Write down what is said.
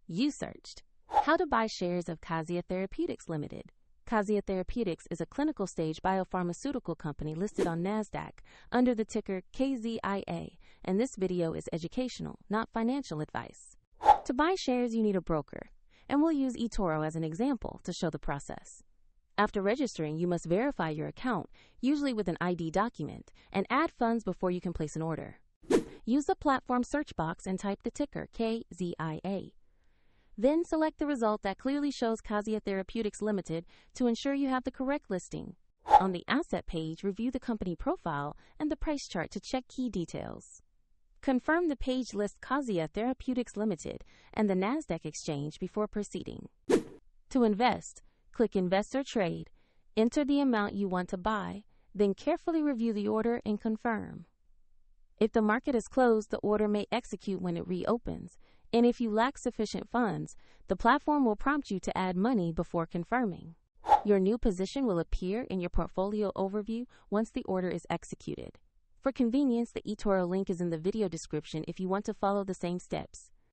You searched how to buy shares of Kazia Therapeutics Ltd. Kazia Therapeutics is a clinical stage biopharmaceutical company listed on NASDAQ under the ticker KZIA, and this video is educational, not financial advice. To buy shares, you need a broker, and we'll use eToro as an example to show the process. After registering, you must verify your account, usually with an ID document, and add funds before you can place an order. Use the platform search box and type the ticker KZIA. Then select the result that clearly shows Kazia Therapeutics Ltd. to ensure you have the correct listing. On the asset page, review the company profile and the price chart to check key details. Confirm the page lists Kazia Therapeutics Ltd. and the NASDAQ exchange before proceeding. To invest, click Invest or Trade, enter the amount you want to buy, then carefully review the order and confirm. If the market is closed, the order may execute when it reopens, and if you lack sufficient funds, the platform will prompt you to add money before confirming. Your new position will appear in your portfolio overview once the order is executed. For convenience, the eToro link is in the video description if you want to follow the same steps.